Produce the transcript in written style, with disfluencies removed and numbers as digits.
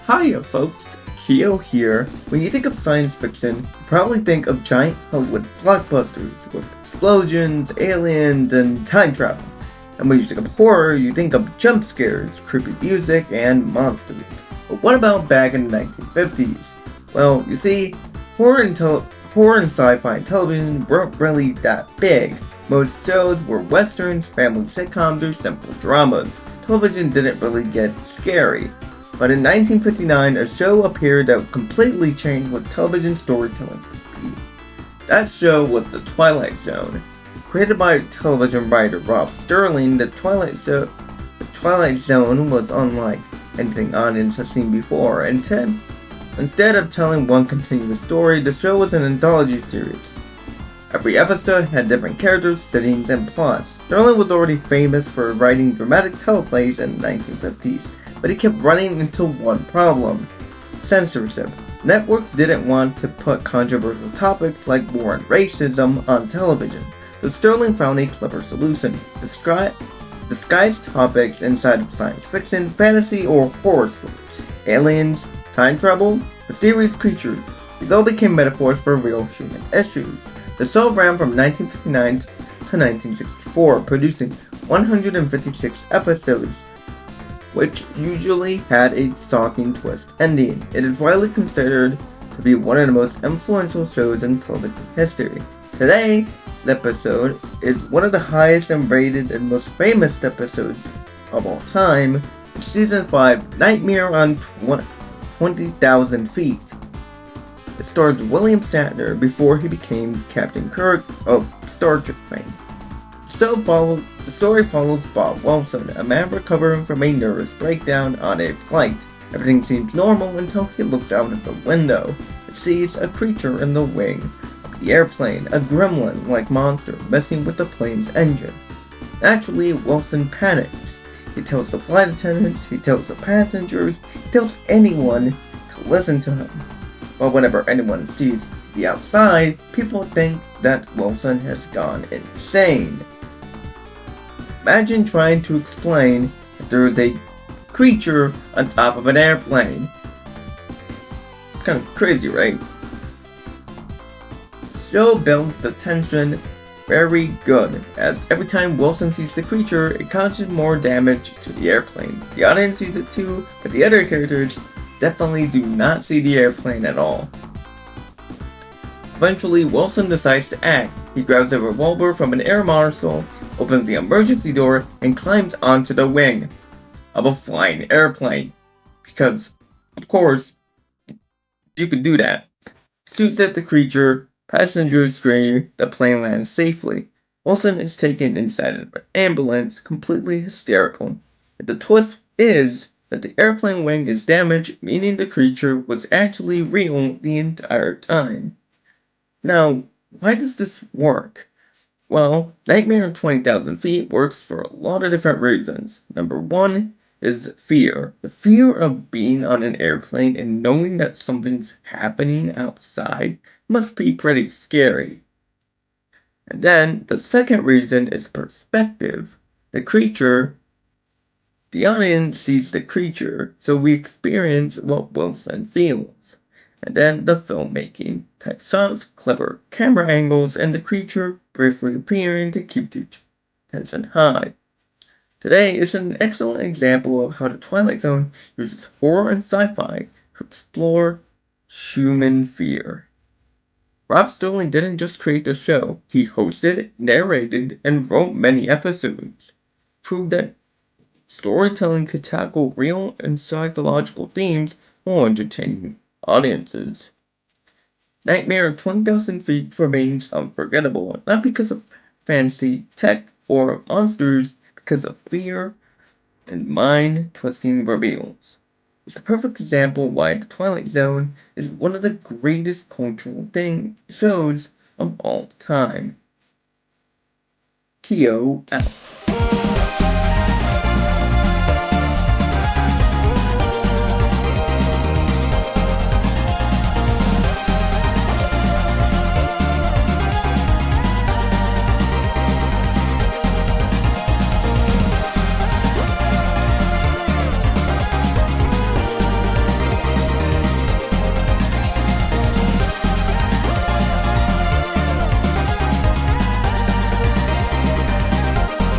Hiya folks, Kiyo here. When you think of science fiction, you probably think of giant Hollywood blockbusters with explosions, aliens, and time travel. And when you think of horror, you think of jump scares, creepy music, and monsters. But what about back in the 1950s? Well, you see, horror and sci-fi television weren't really that big. Most shows were westerns, family sitcoms, or simple dramas. Television didn't really get scary. But in 1959, a show appeared that completely changed what television storytelling could be. That show was The Twilight Zone. Created by television writer Rob Sterling, The Twilight Zone was unlike anything audience has seen before. Instead of telling one continuous story, the show was an anthology series. Every episode had different characters, settings, and plots. Sterling was already famous for writing dramatic teleplays in the 1950s. But he kept running into one problem: censorship. Networks didn't want to put controversial topics like war and racism on television, so Sterling found a clever solution: disguise topics inside of science fiction, fantasy, or horror stories. Aliens, time travel, mysterious creatures. These all became metaphors for real human issues. The show ran from 1959 to 1964, producing 156 episodes, which usually had a shocking twist ending. It is widely considered to be one of the most influential shows in television history. Today, the episode is one of the highest and rated and most famous episodes of all time. Season 5, Nightmare on 20,000 Feet. It stars William Shatner before he became Captain Kirk of Star Trek fame. The story follows Bob Wilson, a man recovering from a nervous breakdown on a flight. Everything seems normal until he looks out of the window and sees a creature in the wing of the airplane, a gremlin-like monster messing with the plane's engine. Naturally, Wilson panics. He tells the flight attendants, he tells the passengers, he tells anyone to listen to him. But whenever anyone sees the outside, people think that Wilson has gone insane. Imagine trying to explain that there is a creature on top of an airplane. Kind of crazy, right? The show builds the tension very good, as every time Wilson sees the creature, it causes more damage to the airplane. The audience sees it too, but the other characters definitely do not see the airplane at all. Eventually, Wilson decides to act. He grabs a revolver from an air marshal, opens the emergency door, and climbs onto the wing of a flying airplane. Because, of course, you could do that. Shoots at the creature, passengers scream, the plane lands safely. Wilson is taken inside of an ambulance, completely hysterical. But the twist is that the airplane wing is damaged, meaning the creature was actually real the entire time. Now, why does this work? Well, Nightmare on 20,000 Feet works for a lot of different reasons. Number one is fear. The fear of being on an airplane and knowing that something's happening outside must be pretty scary. And then, the second reason is perspective. The audience sees the creature, so we experience what Wilson feels. And then the filmmaking, tight shots, clever camera angles, and the creature briefly appearing to keep the tension high. Today is an excellent example of how the Twilight Zone uses horror and sci-fi to explore human fear. Rob Sterling didn't just create the show, he hosted, narrated, and wrote many episodes. Proved that storytelling could tackle real and psychological themes while entertaining audiences. Nightmare of 20,000 Feet remains unforgettable, not because of fancy tech or monsters, because of fear and mind-twisting reveals. It's the perfect example why The Twilight Zone is one of the greatest cultural shows of all time. Kiyo out.